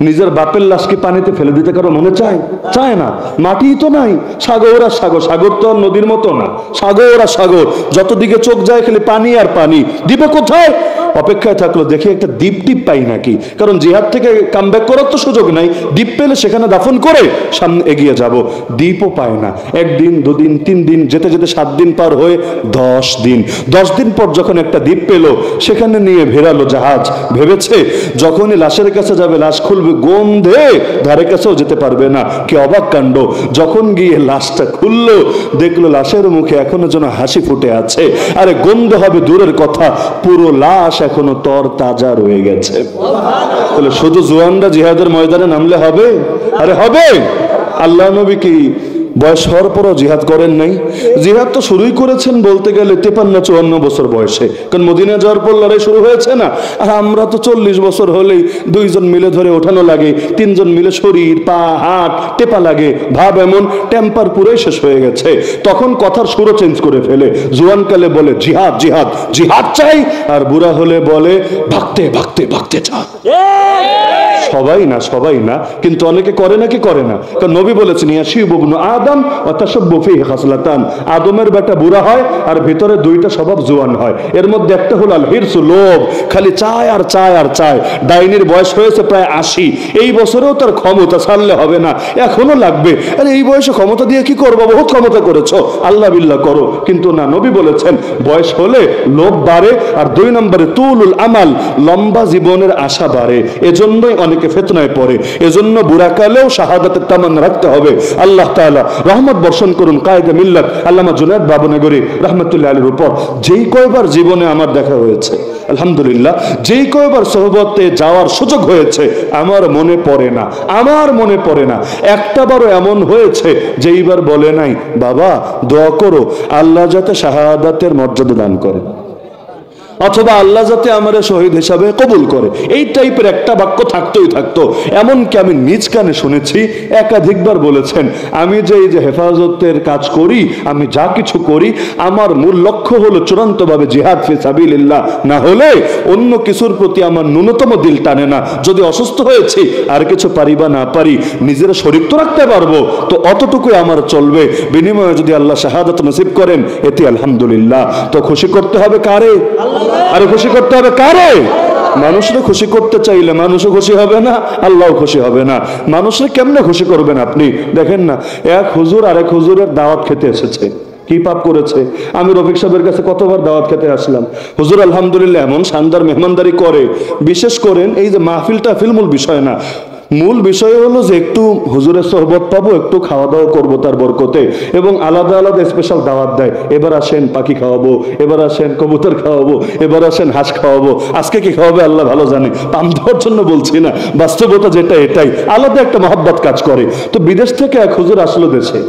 নিজের বাপের লাশ কি পানিতে ফেলে দিতে কারো মনে চায়? চায় না। মাটি তো নাই, সাগর আর সাগর। সাগর তো আর নদীর মতো না, সাগর আর সাগর, যতদিকে চোখ যায় খালি পানি আর পানি। দিবে কোথায়? অপেক্ষায় থাকলো, দেখি একটা দ্বীপ টিপ পাই নাকি, কারণ জিহাদ থেকে কামব্যাক করার তো সুযোগ নাই। দ্বীপ পেলে সেখানে দাফন করে সামনে এগিয়ে যাব। দ্বীপও পায় না। একদিন, দুদিন, 3 দিন, যেতে যেতে 7 দিন পার হয়ে 10 দিন। 10 দিন পর যখন একটা দ্বীপ পেল, সেখানে নিয়ে ভেরালো জাহাজ। ভেবেছে যখনই লাশের কাছে যাবে, লাশ খুলবে, গন্ধে ধারে কাছেও যেতে পারবে না। কি অবাক কাণ্ড! যখন গিয়ে লাশটা খুললো, দেখলো লাশের মুখে এখনো যেন হাসি ফুটে আছে। আরে গন্ধ হবে দূরের কথা, পুরো লাশ এখনো তর তাজা রয়ে গেছে। বলে শুধু জওয়ানরা জিহাদের ময়দানে নামলে হবে? আরে হবে। আল্লাহ নবী কি বয়স হওয়ার পরও জিহাদ করেন নাই? জিহাদ তো শুরুই করেছেন বলতে গেলে 53-54 বছর বয়সে, কারণ মদিনা যাওয়ার পর লড়াই শুরু হয়েছে না। আর আমরা তো 40 বছর হলেই 2 জন মিলে ধরে ওঠানো লাগে, 3 জন মিলে শরীর, পা, হাত টেপা লাগে। ভাব এমন টেম্পার পুরোই শেষ হয়ে গেছে। তখন কথার সুরও চেঞ্জ করে ফেলে। জোয়ানকালে বলে জিহাদ জিহাদ জিহাদ চাই, আর বুড়া হলে বলে ভাগতে ভাগতে ভাগতে চা। সবাই না, সবাই না, কিন্তু অনেকে করে নাকি করে না। কারণ নবী বলেছেন ইয়াশিবু ইবনু আদম ওয়া তাশাব্বু ফীহি খাসলাতান, আদমের বেটা বুড়া হয় আর ভিতরে 2টা স্বভাব জোয়ান হয়। এর মধ্যে একটা হলো আল হিরসু, লোভ, খালি চায় আর চায় আর চায়। ডাইনির বয়স হয়েছে প্রায় 80, এই বছরেও তার ক্ষমতা ছাড়লে হবে না, এখনো লাগবে। আরে এই বয়সে ক্ষমতা দিয়ে কি করবো? বহুত ক্ষমতা করেছো, আল্লাহ বিল্লাহ করো। কিন্তু না, নবী বলেছেন বয়স হলে লোভ বাড়ে, আর 2 নম্বরে তুলুল আমাল, লম্বা জীবনের আশা বাড়ে। এজন্যই অনেকে ফিতনায় পড়ে। এজন্য বুড়াকালেও শাহাদাতের তামান্না রাখতে হবে। আল্লাহ তাআলা রহমত বর্ষণ করুন কায়েদে মিল্লাত আল্লামা জুনায়েদ বাবনগরী রাহমাতুল্লাহ আলাইহির উপর। যেই কয়বার জীবনে আমার দেখা হয়েছে, আলহামদুলিল্লাহ, যেই কয়বার সোহবতে যাওয়ার সুযোগ হয়েছে, আমার মনে পড়ে না, আমার মনে পড়ে না একটা বারও এমন হয়েছে যে এইবার বলে নাই বাবা দোয়া করো আল্লাহ যাতে শাহাদাতের মর্যাদা দান করে, অথবা আল্লাহ যাতে আমার শহীদ হিসাবে কবুল করে। এই টাইপের একটা বাক্য থাকতোই থাকতো। এমনকি আমি নিজ কানে শুনেছি একাধিকবার বলেছেন, আমি যে এই যে হেফাজতের কাজ করি, আমি যা কিছু করি, আমার মূল লক্ষ্য হলো চূড়ান্তভাবে জিহাদ ফি সাবিলিল্লাহ, না হলে অন্য কিছুর প্রতি আমার ন্যূনতম দিল টানে না। যদি অসুস্থ হয়েছি, আর কিছু পারি বা না পারি, নিজের শরীর তো রাখতে পারবো, তো অতটুকুই আমার চলবে। বিনিময়ে যদি আল্লাহ শাহাদাত নসিব করেন, এতে আলহামদুলিল্লাহ। তো খুশি করতে হবে কারে? আরে খুশি করতে হবে কারে? মানুষকে খুশি করতে চাইলে মানুষও খুশি হবে না, আল্লাহও খুশি হবে না। মানুষকে কেমনে খুশি করবেন আপনি? দেখেন না, এক হুজুর আরেক হুজুরের দাওয়াত খেতে এসেছে। কি পাপ করেছে? আমি রফিক সাহেবের কাছে কতবার দাওয়াত খেতে আসলাম। হুজুর আলহামদুলিল্লাহ এমন শানদার মেহমানদারি করে। বিশেষ করেন এই যে মাহফিলটা ফিলমূল বিষয় না, মূল বিষয় হলো যে একটু হুজুরের সোহবত পাবো, একটু খাওয়া দাওয়া করবো তার বরকতে, এবং আলাদা আলাদা স্পেশাল দাওয়াত দেয়। এবার আসেন পাখি খাওয়াবো, এবার আসেন কবুতর খাওয়াবো, এবার আসেন হাঁস খাওয়াবো। আজকে কি খাওয়াবে আল্লাহ ভালো জানে, পাম দেওয়ার জন্য বলছি না, বাস্তবতা যেটা এটাই। আলাদা একটা মহব্বত কাজ করে। তো বিদেশ থেকে এক হুজুর আসলো দেশে,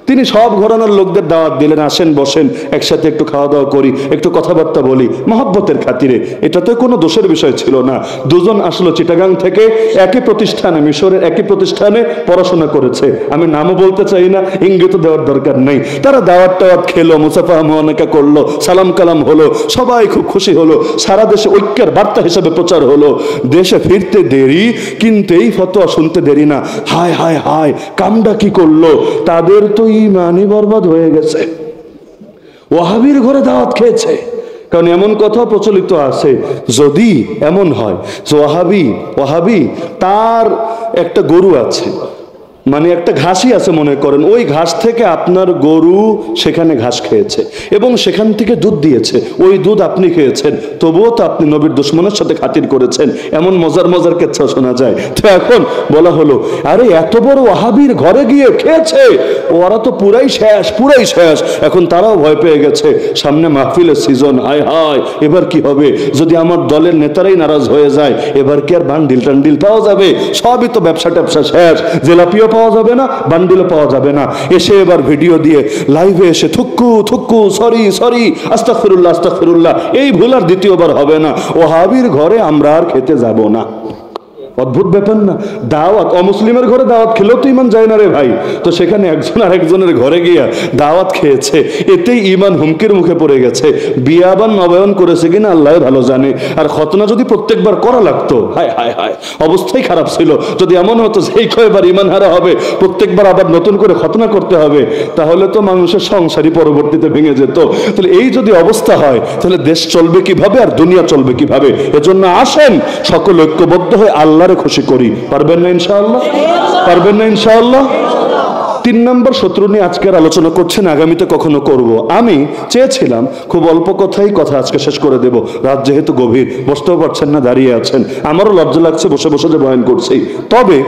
তিনি সব ঘরানার লোকদের দাওয়াত দিলেন, আসেন বসেন, একসাথে একটু খাওয়া দাওয়া করি, একটু কথাবার্তা বলি, মহব্বতের খাতিরে। এটা তো কোনো দোষের বিষয় ছিল না। 2 জন আসলো চিটাগাং থেকে, একই প্রতিষ্ঠানে, মিশরের একই প্রতিষ্ঠানে পড়াশোনা করেছে। আমি নামও বলতে চাই না, ইঙ্গিত দেওয়ার দরকার নেই। তারা দাওয়াত টাওয়াত খেলো, মুসাফা মুআনাকা করলো, সালাম কালাম হলো, সবাই খুব খুশি হলো। সারা দেশে ঐক্যের বার্তা হিসেবে প্রচার হলো। দেশে ফিরতে দেরি, কিন্তু এই ফতোয়া শুনতে দেরি না। হায় হায় হায়, কামটা কি করলো? তাদের তো ইমানই বরবাদ হয়ে গেছে। ওয়াহাবির ঘরে দাওয়াত খেয়েছে। কারণ এমন কথা প্রচলিত আছে, যদি এমন হয় যে ওয়াহাবি তার একটা গরু আছে, মানে একটা ঘাসই আছে মনে করেন, ওই ঘাস থেকে আপনার গরু সেখানে ঘাস খেয়েছে এবং সেখান থেকে দুধ দিয়েছে, ওই দুধ আপনি খেয়েছেন, তবুও তো আপনি নবীর দুশমনের সাথে খাতির করেছেন। এমন মজার মজার কেচ্ছা শোনা যায়। তো এখন বলা হলো, আরে এত বড় ওয়াহাবির ঘরে গিয়ে খেয়েছে, ওরা তো পুরাই শেষ, পুরাই শেষ। এখন তারাও ভয় পেয়ে গেছে, সামনে মাহফিলের সিজন, হায় হায় এবার কি হবে, যদি আমার দলের নেতারাই নারাজ হয়ে যায়, এবার কি আর বান্ডিল টান্ডিল পাওয়া যাবে? সবই তো ব্যবসা ট্যাবসা শেষ, জেলাপিও পাওয়া যাবে না, বান্ডিলও পাওয়া যাবে না। এসে এবার ভিডিও দিয়ে লাইভে এসে থুক্কু থুক্কু, সরি সরি, আস্তাগফিরুল্লাহ আস্তাগফিরুল্লাহ, এই ভুল আর দ্বিতীয়বার হবে না, ওয়াহাবির ঘরে আমরা আর খেতে যাব না। অদ্ভুত ব্যাপার না? দাওয়াত, অমুসলিমের ঘরে দাওয়াত খেলেও তো ইমান যায় না রে ভাই। তো সেখানে একজন আরেকজনের ঘরে গিয়া দাওয়াত খেয়েছে, এতেই ইমান হুমকির মুখে পড়ে গেছে। বিয়াবান নবায়ন করেছে কিনা আল্লাহ ভালো জানে। আর খতনা যদি প্রত্যেকবার করা লাগতো, হায় হায় হায়, অবস্থাই খারাপ ছিল। যদি এমন হতো যে এই কয়বার ইমান হারা হবে, প্রত্যেকবার আবার নতুন করে খতনা করতে হবে, তাহলে তো মানুষের সংসারই পরবর্তীতে ভেঙে যেত। তাহলে এই যদি অবস্থা হয়, তাহলে দেশ চলবে কিভাবে আর দুনিয়া চলবে কিভাবে? এজন্য আসেন সকল ঐক্যবদ্ধ হয়ে আল্লাহ খুশি করি। পারবেন না ইনশাআল্লাহ? পারবেন না ইনশাআল্লাহ? 3 নম্বর শত্রু নিয়ে আজকের আলোচনা করছেন, আগামীতে কখনো করব। আমি চেয়েছিলাম খুব অল্প কথাই কথা আজকে শেষ করে দেব। রাত যেহেতু গভীর, বসতেও পারছেন না, দাঁড়িয়ে আছেন, আমারও লজ্জা লাগছে বসে বসে যে বয়ান করছি। তবে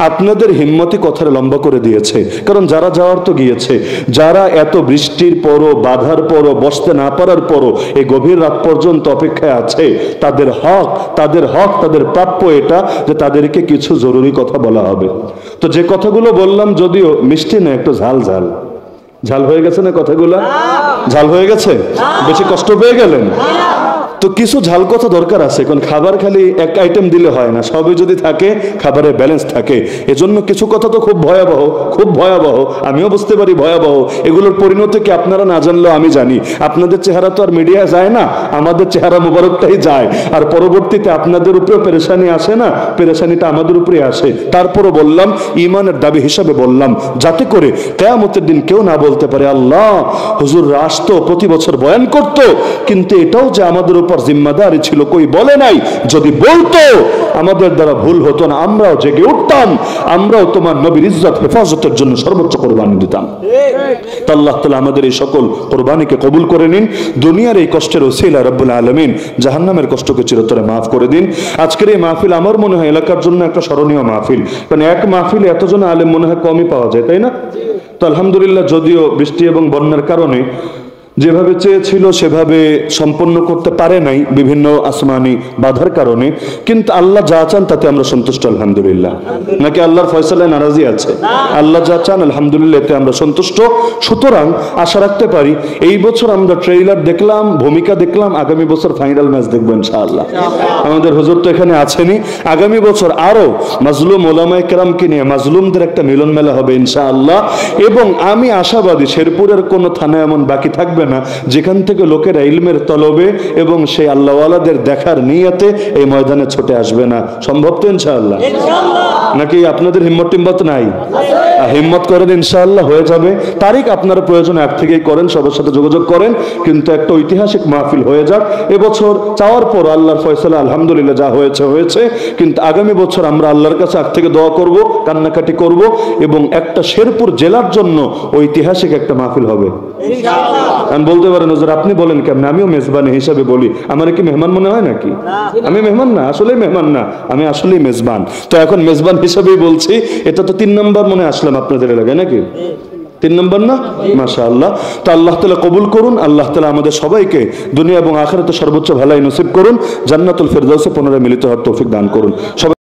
আপনাদের হিম্মতি কথাটা লম্বা করে দিয়েছে, কারণ যারা যাওয়ার তো গিয়েছে, যারা এত বৃষ্টির পরও, বাধার পরও, বসতে না পারার পরও এই গভীর রাত পর্যন্ত অপেক্ষায় আছে, তাদের হক, তাদের প্রাপ্য এটা যে তাদেরকে কিছু জরুরি কথা বলা হবে। তো যে কথাগুলো বললাম যদিও মিষ্টি না, একটু ঝাল ঝাল ঝাল হয়ে গেছে না কথাগুলো? ঝাল হয়ে গেছে? বেশি কষ্ট পেয়ে গেলেন? তো কিছু ঝাল কথা দরকার আছে, কারণ খাবার খালি এক আইটেম দিলে হয় না, সবই যদি থাকে খাবারের ব্যালেন্স থাকে। এজন্য কিছু কথা তো খুব ভয়াবহ, খুব ভয়াবহ, আমিও বুঝতে পারি ভয়াবহ। এগুলোর পরিণতি কি আপনারা না জানলেও আমি জানি। আপনাদের চেহারা তো আর মিডিয়া যায় না, আমাদের চেহারা মুবারকটাই যায়, আর পরবর্তীতে আপনাদের উপরেও পেরেশানি আসে না, পেরেশানিটা আমাদের উপরে আসে। তারপরও বললাম, ইমানের দাবি হিসাবে বললাম, যাতে করে কিয়ামতের দিন কেউ না বলতে পারে আল্লাহ হুজুররা আসতো, প্রতি বছর বয়ান করতো, কিন্তু এটাও যে আমাদের জিম্মাদারি ছিল, কই বলে নাই। যদি বলতো আমাদের দ্বারা ভুল হতো না, আমরাও জেগে উঠতাম, আমরাও তোমার নবীর ইজ্জত হেফাজতের জন্য সর্বোচ্চ কোরবানি দিতাম। আল্লাহ তাআলা আমাদের এই সকল কোরবানিকে কবুল করে নিন। দুনিয়ার এই কষ্টের ওসিলা রব্বুল আলামিন জাহান্নামের কষ্টকে চিরতরে মাফ করে দিন। আজকের এই মাহফিল আমার মনে হয় এলাকার জন্য একটা স্মরণীয় মাহফিল, কারণ এক মাহফিলে এতজন আলেম মনে হয় কমই পাওয়া যায়, তাই না? তো আলহামদুলিল্লাহ, যদিও বৃষ্টি এবং বন্যার কারণে যেভাবে চেয়েছিল সেভাবে সম্পন্ন করতে পারে নাই, বিভিন্ন আসমানি বাধার কারণে, কিন্তু আল্লাহ যা চান তাতে আমরা সন্তুষ্ট আলহামদুলিল্লাহ। নাকি আল্লাহর ফয়সালায় নারাজি আছে? আল্লাহ যা চান আলহামদুলিল্লাহ এতে আমরা সন্তুষ্ট। সুতরাং আশা রাখতে পারি এই বছর আমরা ট্রেইলার দেখলাম, ভূমিকা দেখলাম, আগামী বছর ফাইনাল ম্যাচ দেখবো ইনশাআল্লাহ। আমাদের হুজুর তো এখানে আছেনই, আগামী বছর আরো মাজলুম ওলামায়ে কেরামকে নিয়ে মাজলুমদের একটা মিলন মেলা হবে ইনশাআল্লাহ। এবং আমি আশাবাদী শেরপুরের কোনো থানা এমন বাকি থাকবে না যেখান থেকে লোকেরা ইলমের তলবে এবং সেই আল্লাহওয়ালাদের দেখার নিয়তে এই ময়দানে ছুটে আসবে না। সম্ভব তো ইনশাআল্লাহ? নাকি আপনাদের হিম্মত টিম্মত নাই? হিম্মত করেন, ইনশাআল্লাহ হয়ে যাবে। তারিখ আপনারা প্রয়োজন এক থেকেই করেন, সবার সাথে যোগাযোগ করেন, কিন্তু একটা ঐতিহাসিক মাহফিল হয়ে যাক। এবছর চাওয়ার পর আল্লাহর ফয়সালা আলহামদুলিল্লাহ যা হয়েছে হয়েছে, কিন্তু আগামী বছর আমরা আল্লাহর কাছে আগ থেকে দোয়া করব, কান্নাকাটি করব, এবং একটা শেরপুর জেলার জন্য ঐতিহাসিক একটা মাহফিল হবে ইনশাআল্লাহ। বলতে পারেন হুজুর আপনি বলেন কেমন? আমিও মেজবান হিসাবে বলি, আমার কি মেহমান মনে হয় নাকি? আমি মেহমান না, আসলেই মেহমান না, আমি আসলেই মেজবান। তো এখন মেজবান হিসাবেই বলছি। এটা তো 3 নম্বর মনে আসলাম আপনাদের এলাকায়, নাকি 3 নম্বর না? মাশাআল্লাহ। তো আল্লাহ তাআলা কবুল করুন, আল্লাহ তাআলা আমাদের সবাইকে দুনিয়া এবং আখিরাতে সর্বোচ্চ ভালাই নসিব করুন, জান্নাতুল ফেরদাউসে পুনরায় মিলিত হওয়ার তৌফিক দান করুন।